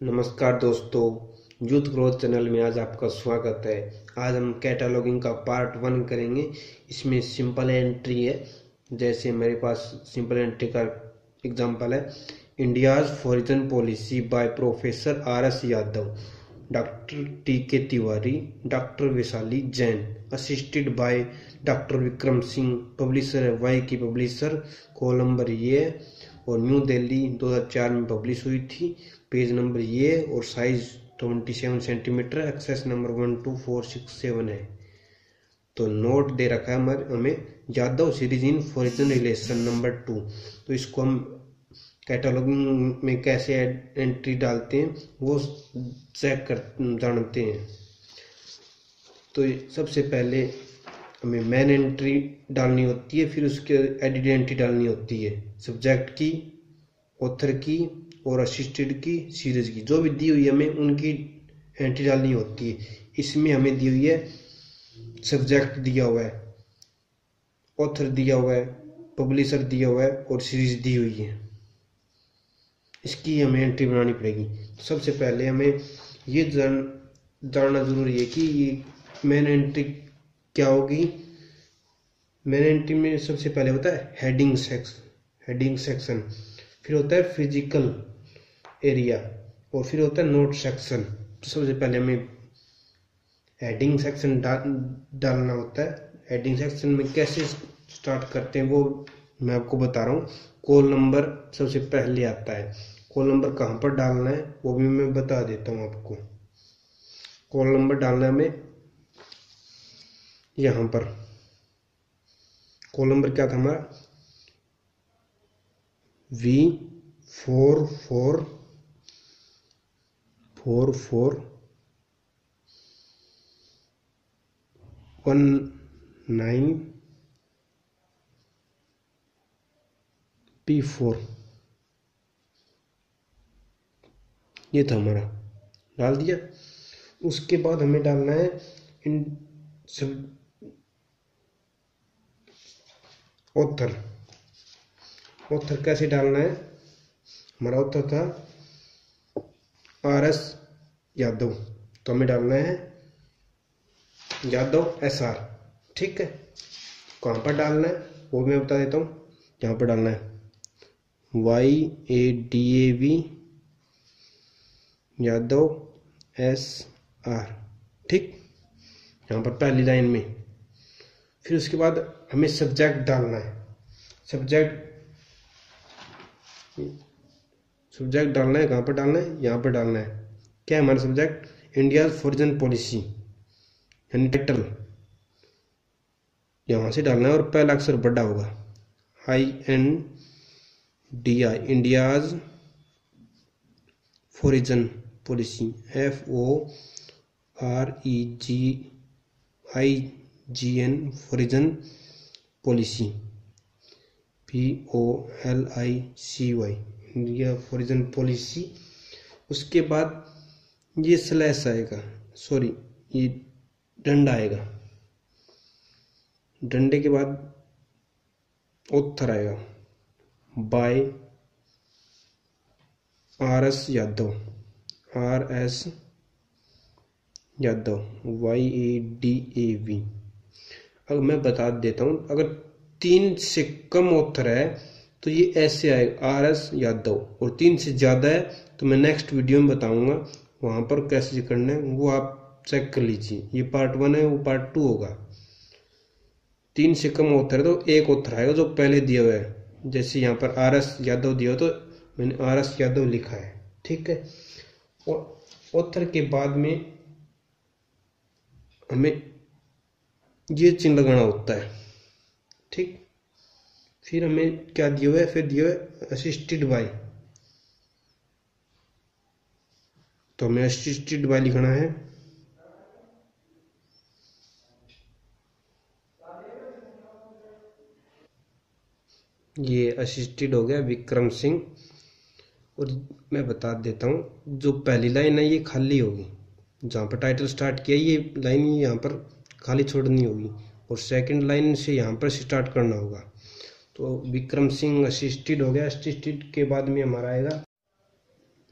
नमस्कार दोस्तों, youth growth channel में आज आपका स्वागत है। आज हम कैटलॉगिंग का पार्ट 1 करेंगे। इसमें सिंपल एंट्री है। जैसे मेरे पास सिंपल एंट्री का एग्जांपल है, India's foreign policy by professor RS. Yadav, doctor TK. Tiwari, doctor Vaishali Jain, assisted by doctor Vikram Singh. Publisher है वाई की पब्लिशर, कॉल नंबर ये है और न्यू दिल्ली 2004 में पब्लिश हुई थी। पेज नंबर ये और साइज 27 सेंटीमीटर, एक्सेस नंबर 12467 है। तो नोट दे रखा है हमें Yadav series in foreign relation number 2। तो इसको हम कैटलॉगिंग में कैसे एंट्री डालते हैं वो चेक कर जानते हैं। तो सबसे पहले हमें मेन एंट्री डालनी होती है, फिर उसके एडिट एंट्री डालनी होती है, सब्जेक्ट की, ऑथर की और असिस्टेड की, सीरीज की। जो भी दी हुई है हमें उनकी एंट्री डालनी होती है। इसमें हमें दी हुई है सब्जेक्ट दिया हुआ है, ऑथर दिया हुआ है, पब्लिशर दिया हुआ है और सीरीज दी हुई है। इसकी हमें एंट्री बनानी पड़ेगी। तो सबसे पहले हमें ये जानना जरूरी है कि ये मेन एंट्री क्या होगी। मेन एंट्री में सबसे पहले होता है हेडिंग सेक्शन, फिर होता है फिजिकल एरिया और फिर होता है नोट सेक्शन। तो सबसे पहले हमें हेडिंग सेक्शन डालना होता है। हेडिंग सेक्शन में कैसे स्टार्ट करते हैं वो मैं आपको बता रहा हूँ। कॉल नंबर सबसे पहले आता है। कॉल नंबर कहाँ पर डालना है वो भी मैं बता देता हूँ आपको। कॉल नंबर डालना है हमें यहाँ पर। कॉल नंबर क्या था हमारा? V4419P4 ये था हमारा, डाल दिया। उसके बाद हमें डालना है इन सब ऑथर कैसे डालना है? हमारा ऑथर था आर.एस. यादव, तो हमें डालना है यादव एस.आर. ठीक है। कहाँ पर डालना है वो मैं बता देता हूँ। यहाँ पर डालना है YADAV यादव एस.आर. ठीक, यहाँ पर पहली लाइन में। फिर उसके बाद हमें सब्जेक्ट डालना है। सब्जेक्ट डालना है, कहाँ पर डालना है? यहाँ पर डालना है। क्या है हमारा सब्जेक्ट? इंडिया फॉरेन पॉलिसी, यानी टाइटल यहाँ से डालना है और पहला अक्षर बड़ा होगा INDI, India's foreign policy, FOREGIN foreign policy, POLICY India foreign policy. उसके बाद ये स्लैश आएगा, सॉरी ये डंडा आएगा। डंडे के बाद ऑथर आएगा बाय आर.एस. यादव, आर.एस. यादव YADAV। अब मैं बता देता हूँ, अगर 3 से कम ऑथर है तो ये ऐसे आएगा आर.एस. यादव, और 3 से ज़्यादा है तो मैं नेक्स्ट वीडियो में बताऊंगा वहाँ पर कैसे करना है, वो आप चेक कर लीजिए। ये पार्ट 1 है, वो पार्ट 2 होगा। 3 से कम ऑथर है तो एक ऑथर आएगा जो पहले दिया हुआ है। जैसे यहाँ पर आर.एस. यादव दिया हो तो मैंने आर.एस. यादव लिखा है। ठीक है। और ऑथर के बाद में हमें ये चिन्ह लगाना होता है। ठीक, फिर हमें क्या दिया हुआ है? फिर दिया हुआ है असिस्टेड बाय, तो हमें असिस्टेड बाय लिखना है। ये असिस्टेड हो गया विक्रम सिंह। और मैं बता देता हूँ, जो पहली लाइन है ये खाली होगी, जहाँ पर टाइटल स्टार्ट किया ये लाइन यहाँ पर खाली छोड़नी होगी और सेकंड लाइन से यहाँ पर स्टार्ट करना होगा। तो विक्रम सिंह असिस्टेड हो गया। असिस्टेड के बाद में हमारा आएगा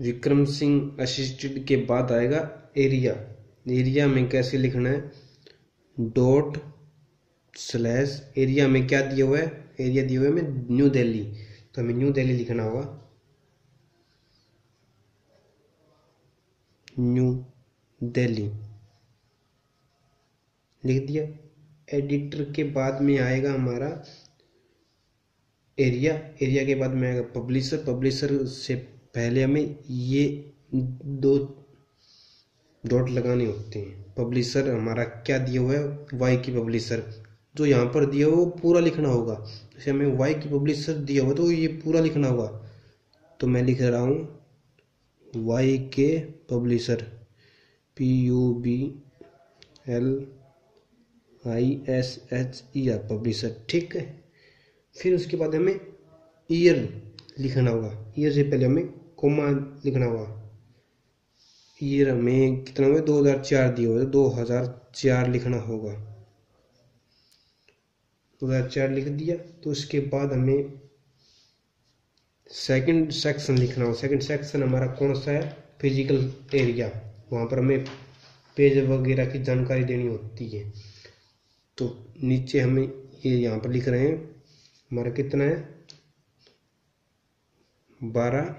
विक्रम सिंह असिस्टेड के बाद आएगा एरिया। एरिया में कैसे लिखना है, डॉट स्लैश एरिया में क्या दिया हुआ है, एरिया दिया हुआ है हमें न्यू दिल्ली, तो हमें न्यू दिल्ली लिखना होगा, न्यू दिल्ली लिख दिया। एडिटर के बाद में आएगा हमारा एरिया, एरिया के बाद में आएगा पब्लिशर। पब्लिशर से पहले हमें ये 2 डॉट लगाने होते हैं। पब्लिशर हमारा क्या दिया हुआ है, वाई की पब्लिशर, जो यहाँ पर दिया हुआ वो पूरा लिखना होगा। जैसे हमें वाई की पब्लिशर दिया हुआ तो ये पूरा लिखना होगा, तो मैं लिख रहा हूँ वाई के पब्लिशर, PUBLISHER पब्लिशर, ठीक है। फिर उसके बाद हमें ईयर लिखना होगा, ईयर से पहले हमें कोमा लिखना होगा। ईयर हमें कितना हुआ, 2004 दिया हुआ है, 2004 लिखना होगा, 2004 लिख दिया। तो उसके बाद हमें सेकंड सेक्शन लिखना होगा। सेकंड सेक्शन हमारा कौन सा है, फिजिकल एरिया, वहाँ पर हमें पेज वगैरह की जानकारी देनी होती है। तो नीचे हमें ये यहाँ पर लिख रहे हैं हमारा कितना है, 12,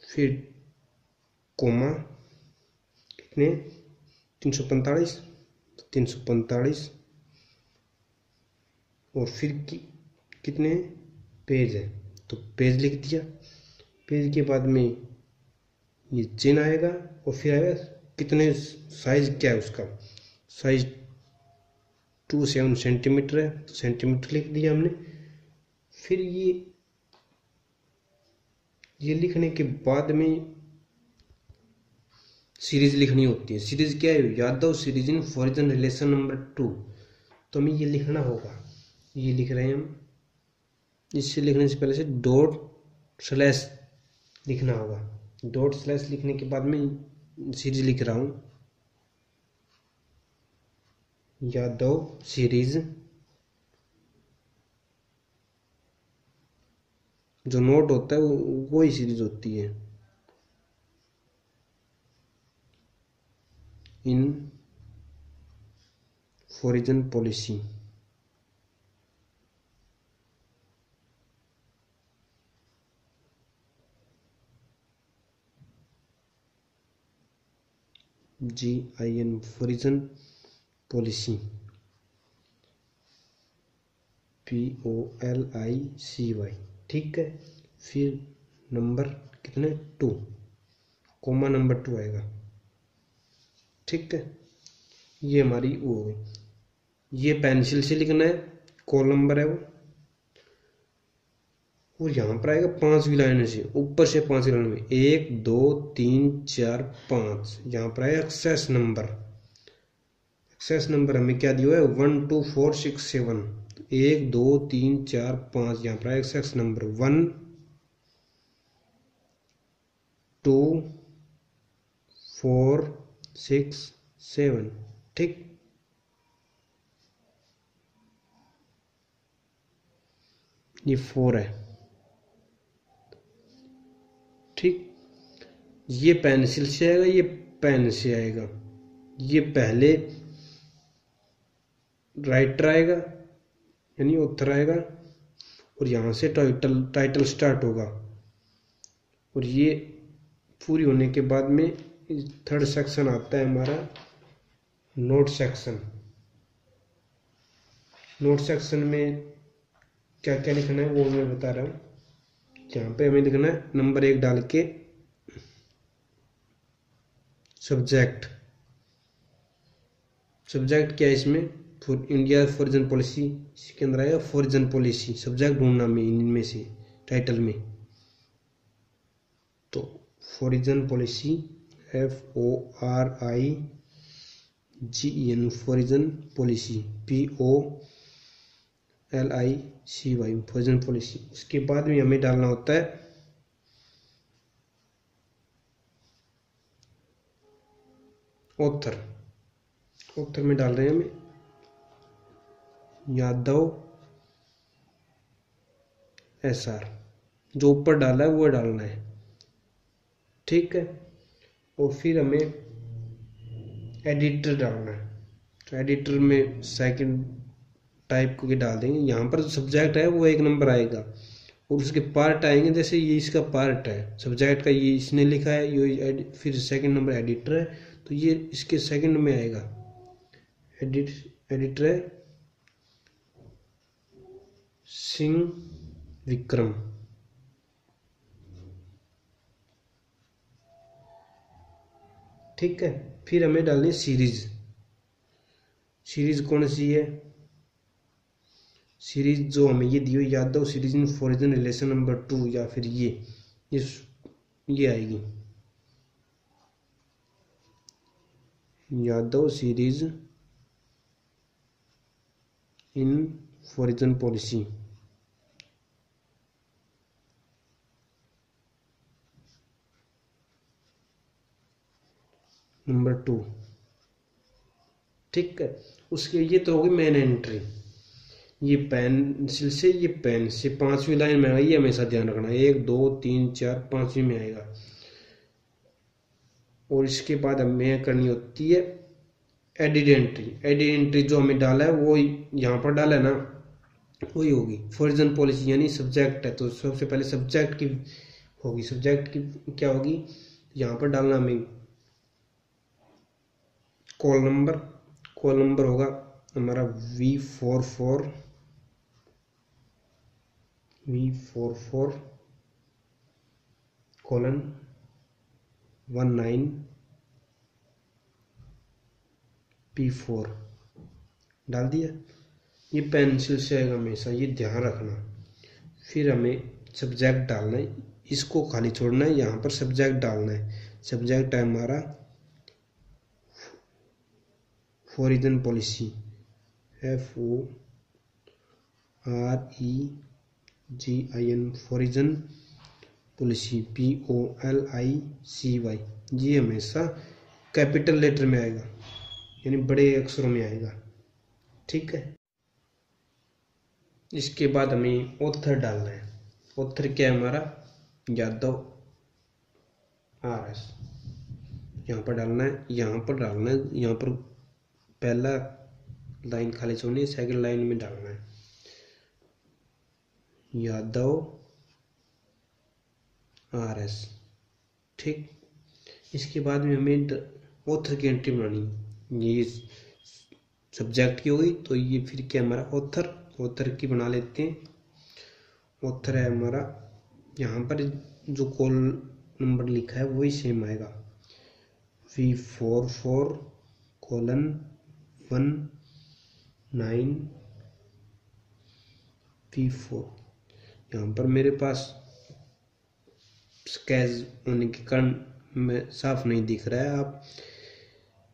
फिर कोमा कितने 345 और फिर कितने पेज है, तो पेज लिख दिया। पेज के बाद में ये चिन्ह आएगा और फिर आएगा कितने साइज, क्या है उसका साइज 27 सेंटीमीटर है, तो सेंटीमीटर लिख दिया हमने। फिर ये लिखने के बाद में सीरीज लिखनी होती है। सीरीज क्या है, Yadav series in foreign relation number 2, तो हमें ये लिखना होगा, ये लिख रहे हैं हम। इससे लिखने से पहले से डॉट स्लैश लिखना होगा। डॉट स्लैश लिखने के बाद में सीरीज लिख रहा हूँ, यादव सीरीज, जो नोट होता है वो ही सीरीज होती है, in foreign policy. GIN foreign policy, POLICY, ठीक है। फिर नंबर कितने 2, कोमा नंबर 2 आएगा, ठीक है। ये हमारी वो हो गई। ये पेंसिल से लिखना है, कॉल नंबर है वो, और यहाँ पर आएगा 5वीं लाइन से, ऊपर से 5वीं लाइन में 1 2 3 4 5, यहाँ पर आएगा एक्सेस नंबर। एक्सेस नंबर हमें क्या दिया है, 1 2 4 6 7, 1 2 3 4 5, यहाँ पर आएगा एक्सेस नंबर 1 2 4 6 7, ठीक। ये 4 है, ठीक। ये पेंसिल से आएगा, ये पेन से आएगा। ये पहले राइटर आएगा यानी ऑथर आएगा, और यहाँ से टाइटल स्टार्ट होगा। और ये पूरी होने के बाद में थर्ड सेक्शन आता है हमारा नोट सेक्शन। नोट सेक्शन में क्या क्या लिखना है वो मैं बता रहा हूँ। यहाँ पे हमें लिखना है नंबर 1 डाल के सब्जेक्ट। सब्जेक्ट क्या है इसमें, इंडिया फॉरिजन पॉलिसी, इसके अंदर आएगा फॉरिजन पॉलिसी। सब्जेक्ट ढूंढना में इनमें से टाइटल में, तो foreign policy FORIGN foreign policy, POLICY foreign policy. उसके बाद में हमें डालना होता है ऑथर। ऑथर में डाल रहे हैं हमें यादव SR, जो ऊपर डाला है वो डालना है, ठीक है। और फिर हमें एडिटर डालना है, तो एडिटर में सेकंड टाइप को डाल देंगे। यहाँ पर जो सब्जेक्ट है वो 1 नंबर आएगा, और उसके पार्ट आएंगे, जैसे ये इसका पार्ट है सब्जेक्ट का, ये इसने लिखा है, ये फिर सेकंड नंबर एडिटर है, तो ये इसके सेकंड में आएगा। एडिटर है सिंह विक्रम, ठीक है। फिर हमें डालनी सीरीज। सीरीज कौन सी है? सीरीज जो हमें ये दी हुई Yadav series in foreign relation number 2, या फिर ये आएगी Yadav series in foreign policy. Number 2, ठीक है। उसके ये तो होगी मेन एंट्री। ये पेंसिल से, ये पेन से 5वीं लाइन में आएगा, ये हमेशा ध्यान रखना, 1 2 3 4 5वीं में आएगा। और इसके बाद हमें करनी होती है एडिट एंट्री। एडिट एंट्री जो हमें डाला है वो यहाँ पर डाला है ना, वही होगी फॉरिजन पॉलिसी, यानी सब्जेक्ट है तो सबसे पहले सब्जेक्ट की होगी। सब्जेक्ट की क्या होगी? यहाँ पर डालना हमें कॉल नंबर होगा हमारा V44 कोलन 19 P4 डाल दिया। ये पेंसिल से आएगा हमेशा, ये ध्यान रखना। फिर हमें सब्जेक्ट डालना है, इसको खाली छोड़ना है, यहाँ पर सब्जेक्ट डालना है। सब्जेक्ट है हमारा foreign policy, FOREGIN foreign policy, POLICY। ये हमेशा कैपिटल लेटर में आएगा, यानी बड़े अक्षरों में आएगा, ठीक है। इसके बाद हमें ऑथर डालना है। ऑथर क्या है हमारा? यादव RS। यहाँ पर डालना है, यहाँ पर डालना है, यहाँ पर पहला लाइन खाली छोड़नी है, सेकंड लाइन में डालना है यादव RS, ठीक। इसके बाद में हमें ऑथर की एंट्री बनानी है। ये सब्जेक्ट की होगी, तो ये फिर क्या हमारा ऑथर की बना लेते हैं। ऑथर है हमारा, यहाँ पर जो कॉल नंबर लिखा है वही सेम आएगा, V44 कोलन 19 P4। यहाँ पर मेरे पास स्केच होने के कारण में साफ नहीं दिख रहा है, आप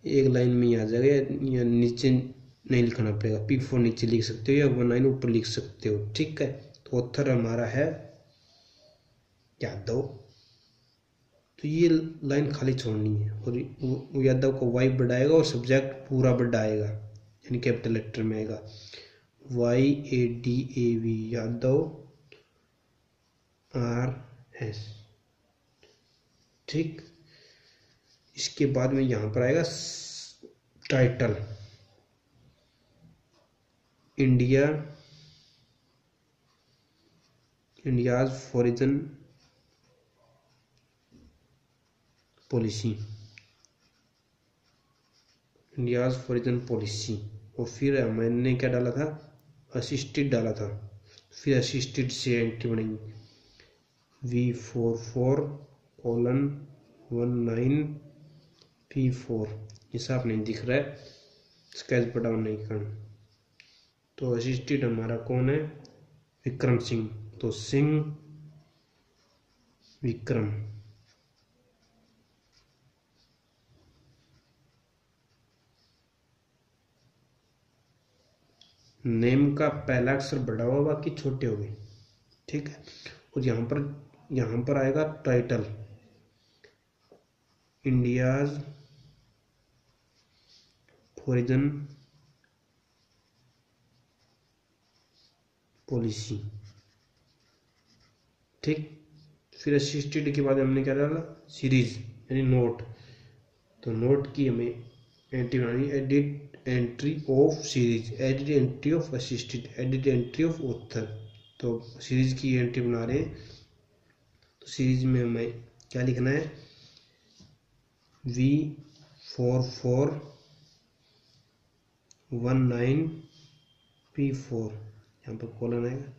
एक लाइन में ही आ जाएगा, या नीचे नहीं लिखना पड़ेगा। P4 नीचे लिख सकते हो या 19 ऊपर लिख सकते हो, ठीक है। तो ऑथर हमारा है यादव, तो ये लाइन खाली छोड़नी है, और वो यादव को Y बढ़ाएगा और सब्जेक्ट पूरा बढ़ाएगा, यानी कैपिटल लेटर में आएगा YADAV यादव RS, ठीक। इसके बाद में यहाँ पर आएगा title, India's foreign policy, India's foreign policy. और फिर मैंने क्या डाला था? असिस्टेड डाला था। फिर असिस्टेड से एंट्री बनेगी V44 कोलन 19 P4। ये साफ नहीं दिख रहा है स्केच पर डाउन नहीं करना। तो असिस्टेड हमारा कौन है? विक्रम सिंह, तो सिंह विक्रम। नेम का पहला अक्षर बड़ा हुआ, बाकी छोटे हो गए, ठीक है। और यहाँ पर आएगा टाइटल, इंडियाज फॉरिजन पॉलिसी, ठीक। फिर असिस्टेड के बाद हमने क्या डाला, सीरीज यानी नोट। तो नोट की हमें एंट्री बनानी, edit entry of series, edit entry of assisted, edit entry of author. तो सीरीज की एंट्री बना रहे हैं, तो सीरीज में हमें क्या लिखना है, V4419P4, यहाँ पर कॉलन आएगा।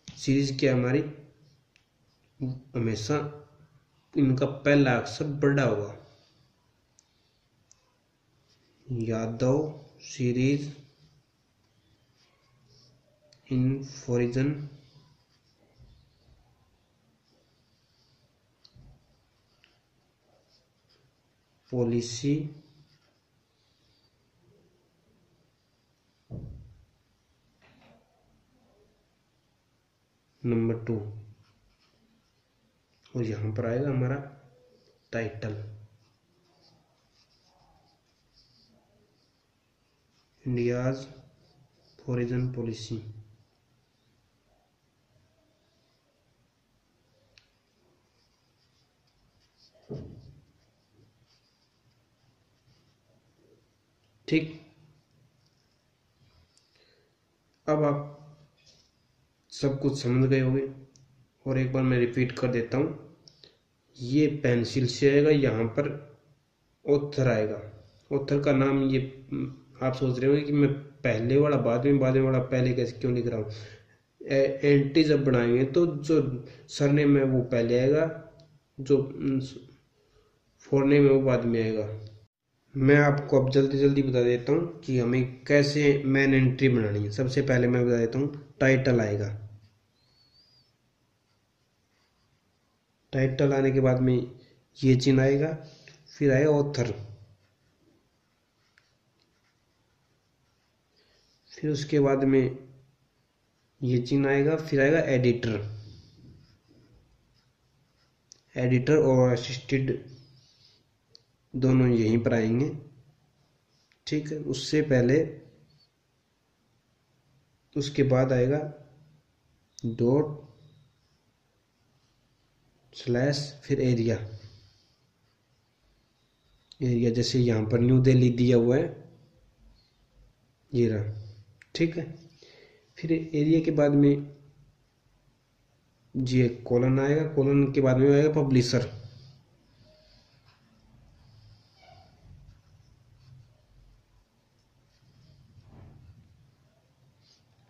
सीरीज क्या हमारी, हमेशा इनका पहला अक्षर बड़ा होगा। Yadav series in foreign policy number 2। और यहाँ पर आएगा हमारा टाइटल, इंडियाज फॉरेन पॉलिसी। ठीक। अब आप सब कुछ समझ गए होंगे, और एक बार मैं रिपीट कर देता हूँ। ये पेंसिल से आएगा, यहाँ पर ऑथर आएगा। ऑथर का नाम ये आप सोच रहे होंगे कि मैं पहले वाला बाद में वाला पहले कैसे क्यों लिख रहा हूँ। एंट्री जब बनाएंगे तो जो सरनेम है वो पहले आएगा, जो फोरनेम है वो बाद में आएगा। मैं आपको अब जल्दी बता देता हूँ कि हमें कैसे मेन एंट्री बनानी है। सबसे पहले मैं बता देता हूँ, टाइटल आएगा। टाइटल आने के बाद में ये चिन्ह आएगा, फिर आएगा ऑथर, फिर उसके बाद में ये चिन्ह आएगा, फिर आएगा एडिटर। एडिटर और असिस्टेड दोनों यहीं पर आएंगे। ठीक है। उससे पहले उसके बाद आएगा डॉट स्लैश, फिर एरिया। एरिया जैसे यहाँ पर न्यू दिल्ली दिया हुआ है, ये रहा। ठीक है। फिर एरिया के बाद में ये कॉलन आएगा, कॉलन के बाद में आएगा पब्लिशर।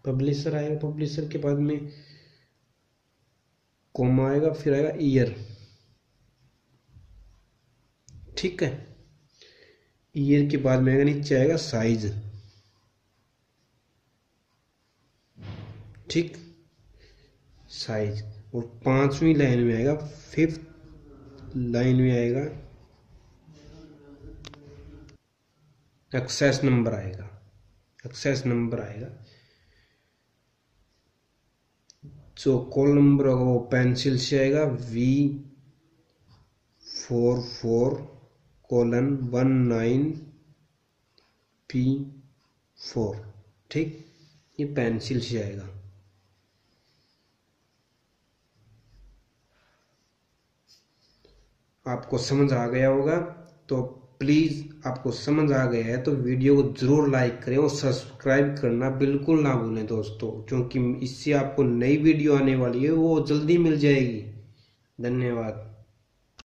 पब्लिशर आएगा, पब्लिशर के बाद में कॉमा आएगा, फिर आएगा ईयर। ठीक है। ईयर के बाद में आएगा, नीचे आएगा साइज। ठीक, साइज। और 5वीं लाइन में आएगा, 5th लाइन में आएगा एक्सेस नंबर आएगा। एक्सेस नंबर आएगा, जो कॉल नंबर होगा वो पेंसिल से आएगा, V44:19P4। ठीक, ये पेंसिल से आएगा। आपको समझ आ गया होगा, तो प्लीज़ आपको समझ आ गया है तो वीडियो को ज़रूर लाइक करें और सब्सक्राइब करना बिल्कुल ना भूलें दोस्तों, क्योंकि इससे आपको नई वीडियो आने वाली है वो जल्दी मिल जाएगी। धन्यवाद।